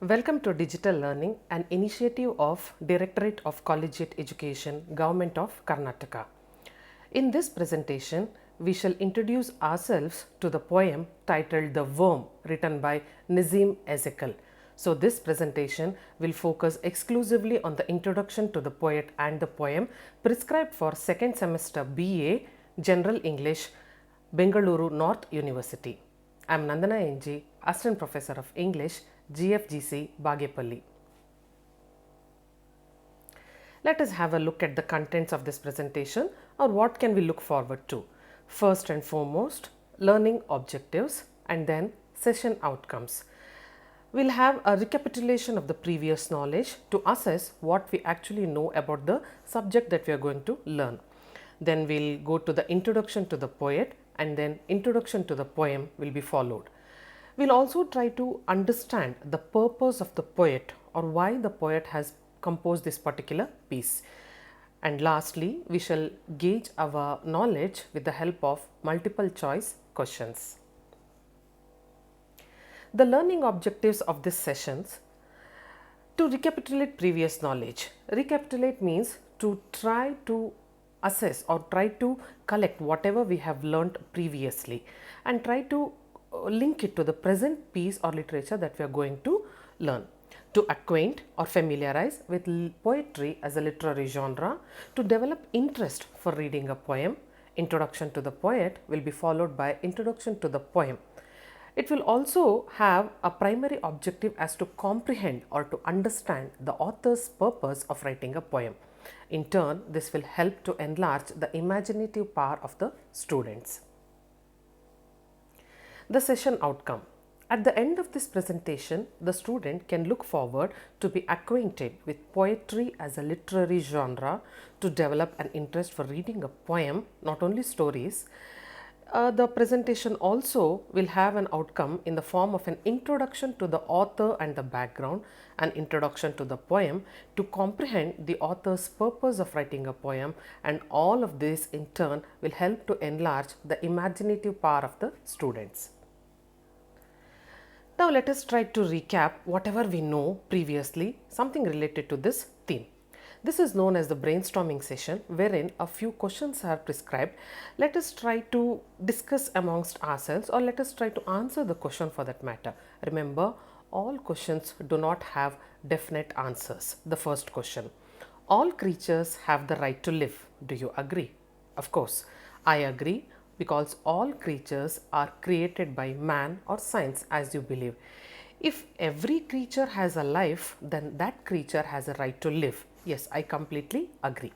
Welcome to Digital Learning, an initiative of Directorate of Collegiate Education, Government of Karnataka. In this presentation, we shall introduce ourselves to the poem titled The Worm, written by Nissim Ezekiel. So this presentation will focus exclusively on the introduction to the poet and the poem prescribed for second semester BA General English, Bengaluru North University. I am Nandana NG, Assistant Professor of English, GFGC, Bagepalli. Let us have a look at the contents of this presentation, or what can we look forward to. First and foremost, learning objectives, and then session outcomes. We'll have a recapitulation of the previous knowledge to assess what we actually know about the subject that we are going to learn. Then we'll go to the introduction to the poet, and then introduction to the poem will be followed. We'll also try to understand the purpose of the poet, or why the poet has composed this particular piece. And lastly, we shall gauge our knowledge with the help of multiple choice questions. The learning objectives of these sessions: to recapitulate previous knowledge. Recapitulate means to try to assess or try to collect whatever we have learnt previously and try to link it to the present piece or literature that we are going to learn. To acquaint or familiarize with poetry as a literary genre, to develop interest for reading a poem. Introduction to the poet will be followed by introduction to the poem. It will also have a primary objective as to comprehend or to understand the author's purpose of writing a poem. In turn, this will help to enlarge the imaginative power of the students. The session outcome. At the end of this presentation, the student can look forward to be acquainted with poetry as a literary genre, to develop an interest for reading a poem, not only stories. The presentation also will have an outcome in the form of an introduction to the author and the background, an introduction to the poem, to comprehend the author's purpose of writing a poem, and all of this in turn will help to enlarge the imaginative power of the students. Now let us try to recap whatever we know previously, something related to this theme. This is known as the brainstorming session, wherein a few questions are prescribed. Let us try to discuss amongst ourselves, or let us try to answer the question for that matter. Remember, all questions do not have definite answers. The first question: all creatures have the right to live. Do you agree? Of course, I agree, because all creatures are created by man or science, as you believe. If every creature has a life, then that creature has a right to live. Yes, I completely agree.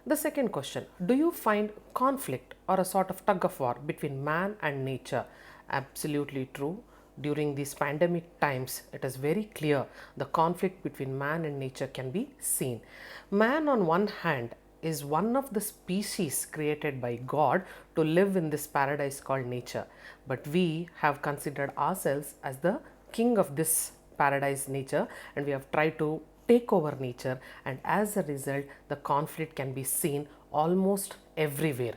The second question: do you find conflict or a sort of tug of war between man and nature? Absolutely true. During these pandemic times, it is very clear the conflict between man and nature can be seen. Man on one hand is one of the species created by God to live in this paradise called nature, but we have considered ourselves as the king of this paradise nature, and we have tried to take over nature, and as a result the conflict can be seen almost everywhere.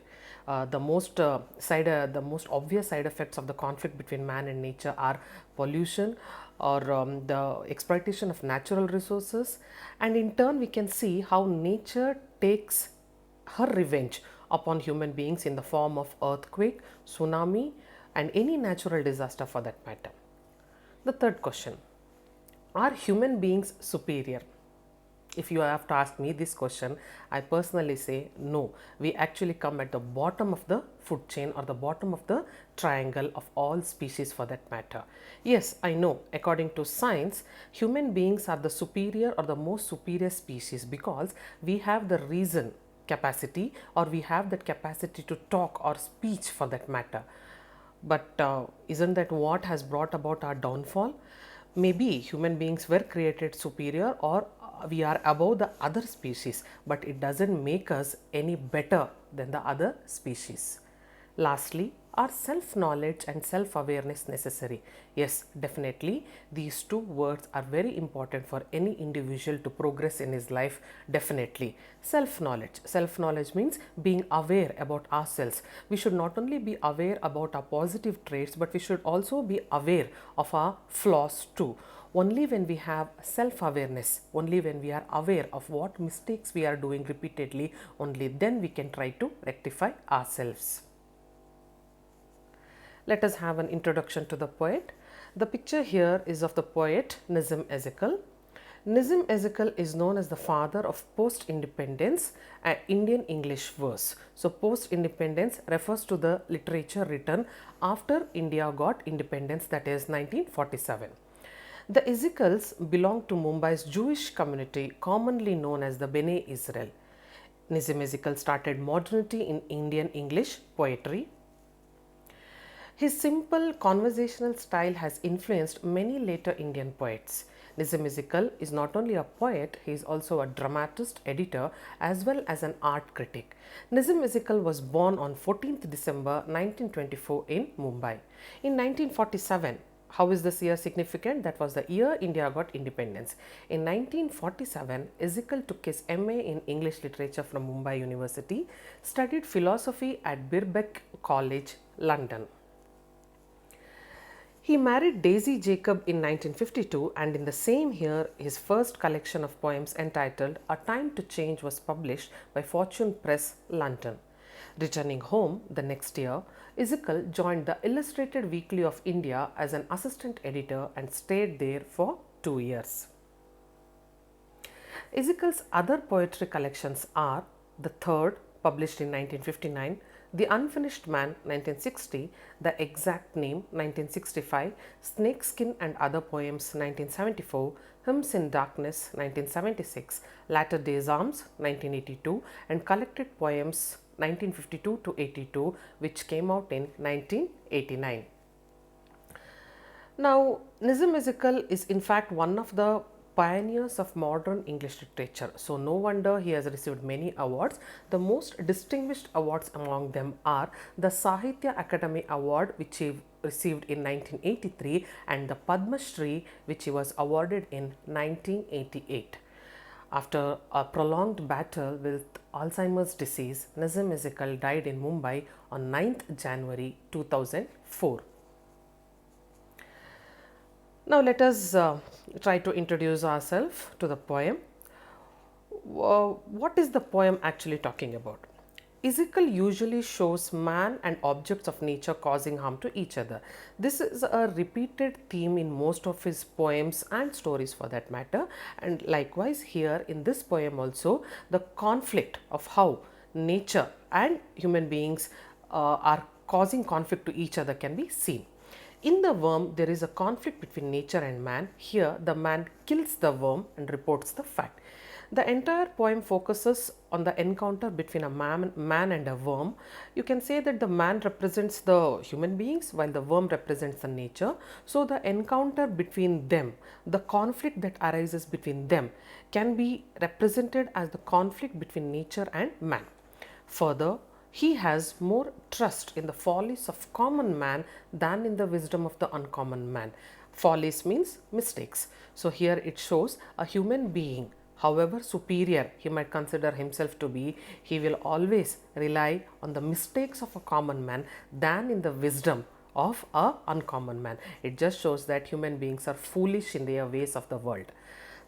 The most obvious side effects of the conflict between man and nature are pollution, or the exploitation of natural resources, and in turn we can see how nature takes her revenge upon human beings in the form of earthquake, tsunami, and any natural disaster for that matter. The third question: are human beings superior? If you have to ask me this question, I personally say no. We actually come at the bottom of the food chain, or the bottom of the triangle of all species for that matter. Yes, I know, according to science, human beings are the superior or the most superior species, because we have the reason capacity, or we have that capacity to talk or speech for that matter. But isn't that what has brought about our downfall? Maybe human beings were created superior, or we are above the other species, but it doesn't make us any better than the other species. Lastly, are self-knowledge and self-awareness necessary? Yes, definitely. These two words are very important for any individual to progress in his life, definitely. Self-knowledge. Self-knowledge means being aware about ourselves. We should not only be aware about our positive traits, but we should also be aware of our flaws too. Only when we have self-awareness, only when we are aware of what mistakes we are doing repeatedly, only then we can try to rectify ourselves. Let us have an introduction to the poet. The picture here is of the poet Nissim Ezekiel. Nissim Ezekiel is known as the father of post-independence and Indian English verse. So post-independence refers to the literature written after India got independence, that is 1947. The Ezekiels belong to Mumbai's Jewish community commonly known as the Bene Israel. Nissim Ezekiel started modernity in Indian English poetry. His simple conversational style has influenced many later Indian poets. Nissim Ezekiel is not only a poet, he is also a dramatist, editor, as well as an art critic. Nissim Ezekiel was born on 14th December 1924 in Mumbai. In 1947, how is this year significant? That was the year India got independence. In 1947, Ezekiel took his MA in English Literature from Mumbai University, studied philosophy at Birkbeck College, London. He married Daisy Jacob in 1952, and in the same year his first collection of poems entitled A Time to Change was published by Fortune Press, London. Returning home the next year, Ezekiel joined the Illustrated Weekly of India as an assistant editor and stayed there for 2 years. Ezekiel's other poetry collections are The Third, published in 1959, The Unfinished Man 1960, The Exact Name 1965, Snakeskin and Other Poems 1974, Hymns in Darkness 1976, Latter Days Arms 1982, and Collected Poems 1952 to 82, which came out in 1989. Now, Nissim Ezekiel is in fact one of the pioneers of modern English literature. So no wonder he has received many awards. The most distinguished awards among them are the Sahitya Akademi Award, which he received in 1983, and the Padma Shri, which he was awarded in 1988. After a prolonged battle with Alzheimer's disease, Nissim Ezekiel died in Mumbai on 9th January 2004. Now let us try to introduce ourselves to the poem. What is the poem actually talking about? Ezekiel usually shows man and objects of nature causing harm to each other. This is a repeated theme in most of his poems and stories for that matter, and likewise here in this poem also, the conflict of how nature and human beings are causing conflict to each other can be seen. In the worm, there is a conflict between nature and man. Here, the man kills the worm and reports the fact. The entire poem focuses on the encounter between a man and a worm. You can say that the man represents the human beings while the worm represents the nature. So, the encounter between them, the conflict that arises between them, can be represented as the conflict between nature and man. Further, he has more trust in the follies of common man than in the wisdom of the uncommon man. Follies means mistakes. So here it shows a human being, however superior he might consider himself to be, he will always rely on the mistakes of a common man than in the wisdom of a uncommon man. It just shows that human beings are foolish in their ways of the world.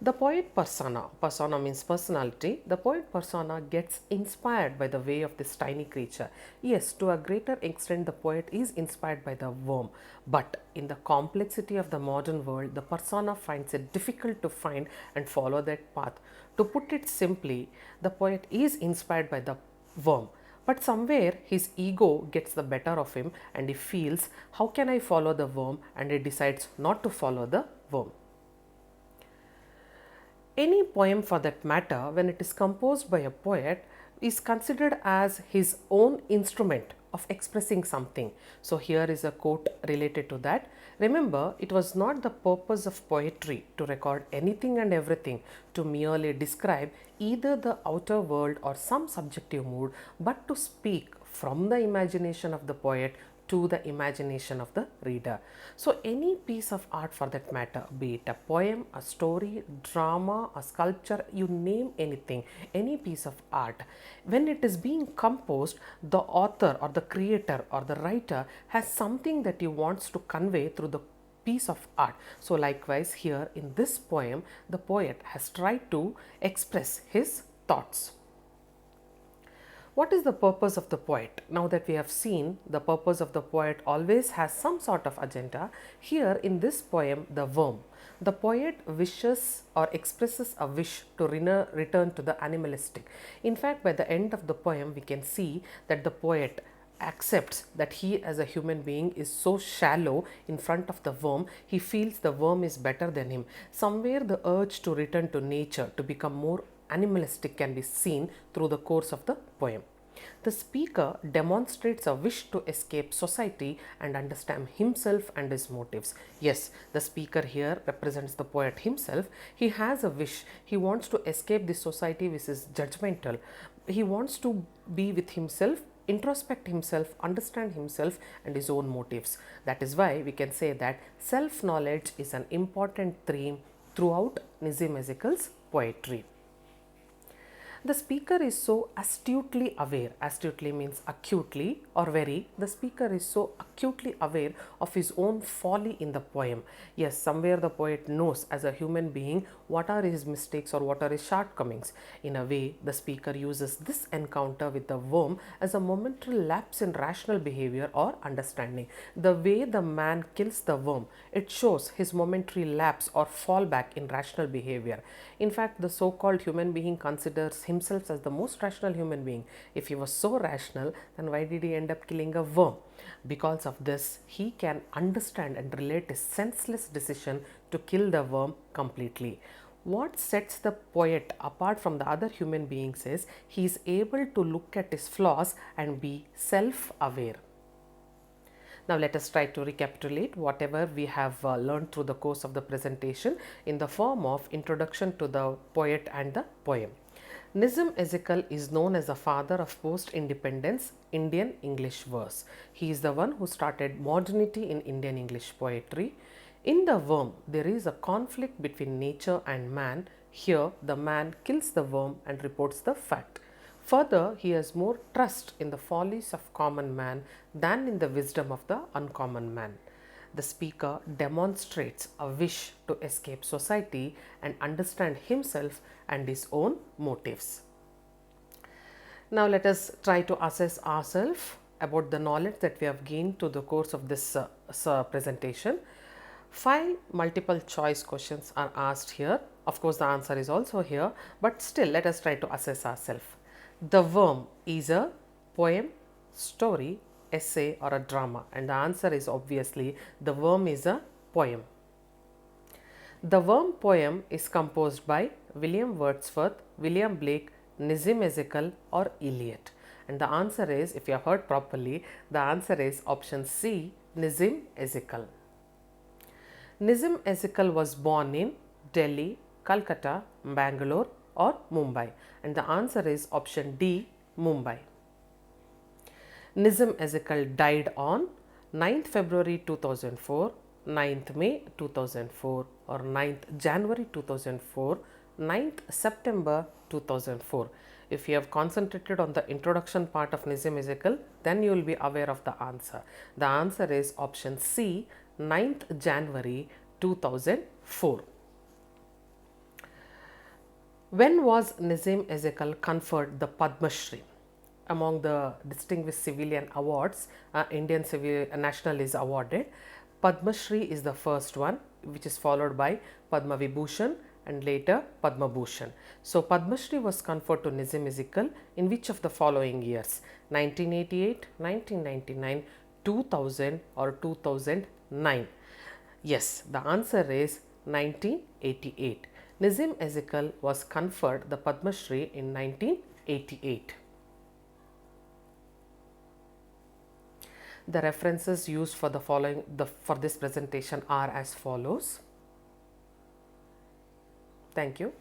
The poet persona means personality, the poet persona gets inspired by the way of this tiny creature. Yes, to a greater extent the poet is inspired by the worm, but in the complexity of the modern world, the persona finds it difficult to find and follow that path. To put it simply, the poet is inspired by the worm, but somewhere his ego gets the better of him and he feels, how can I follow the worm, and he decides not to follow the worm. Any poem for that matter, when it is composed by a poet, is considered as his own instrument of expressing something. So here is a quote related to that. Remember, it was not the purpose of poetry to record anything and everything, to merely describe either the outer world or some subjective mood, but to speak from the imagination of the poet to the imagination of the reader. So any piece of art for that matter, be it a poem, a story, drama, a sculpture, you name anything, any piece of art, when it is being composed, the author or the creator or the writer has something that he wants to convey through the piece of art. So likewise here in this poem, the poet has tried to express his thoughts. What is the purpose of the poet? Now that we have seen the purpose of the poet always has some sort of agenda, here in this poem, the worm, the poet wishes or expresses a wish to return to the animalistic. In fact, by the end of the poem, we can see that the poet accepts that he as a human being is so shallow in front of the worm, he feels the worm is better than him. Somewhere the urge to return to nature, to become more animalistic, can be seen through the course of the poem. The speaker demonstrates a wish to escape society and understand himself and his motives. Yes, the speaker here represents the poet himself. He has a wish. He wants to escape this society which is judgmental. He wants to be with himself, introspect himself, understand himself and his own motives. That is why we can say that self-knowledge is an important theme throughout Nissim Ezekiel's poetry. The speaker is so astutely aware, astutely means acutely or very, the speaker is so acutely aware of his own folly in the poem. Yes, somewhere the poet knows as a human being what are his mistakes or what are his shortcomings. In a way, the speaker uses this encounter with the worm as a momentary lapse in rational behavior or understanding. The way the man kills the worm, it shows his momentary lapse or fallback in rational behavior. In fact, the so-called human being considers himself as the most rational human being. If he was so rational, then why did he end up killing a worm? Because of this, he can understand and relate his senseless decision to kill the worm completely. What sets the poet apart from the other human beings is he is able to look at his flaws and be self-aware. Now let us try to recapitulate whatever we have learned through the course of the presentation in the form of introduction to the poet and the poem. Nissim Ezekiel is known as the father of post-independence Indian English verse. He is the one who started modernity in Indian English poetry. In the worm, there is a conflict between nature and man. Here, the man kills the worm and reports the fact. Further, he has more trust in the follies of common man than in the wisdom of the uncommon man. The speaker demonstrates a wish to escape society and understand himself and his own motives. Now let us try to assess ourselves about the knowledge that we have gained through the course of this presentation. 5 multiple choice questions are asked here. Of course, the answer is also here, but still let us try to assess ourselves. The worm is a poem, story, essay or a drama, and the answer is obviously the worm is a poem. The worm poem is composed by William Wordsworth, William Blake, Nissim Ezekiel or Eliot, and the answer is, if you have heard properly, the answer is option C, Nissim Ezekiel. Nissim Ezekiel was born in Delhi, Calcutta, Bangalore or Mumbai, and the answer is option D, Mumbai. Nissim Ezekiel died on 9th February 2004, 9th May 2004 or 9th January 2004, 9th September 2004. If you have concentrated on the introduction part of Nissim Ezekiel, then you will be aware of the answer. The answer is option C, 9th January 2004. When was Nissim Ezekiel conferred the Padma Shri? Among the distinguished civilian awards, Indian National is awarded. Padma Shri is the first one, which is followed by Padma Vibhushan and later Padma Bhushan. So Padma Shri was conferred to Nissim Ezekiel in which of the following years? 1988, 1999, 2000 or 2009? Yes, the answer is 1988. Nissim Ezekiel was conferred the Padma Shri in 1988. The references used for for this presentation are as follows. Thank you.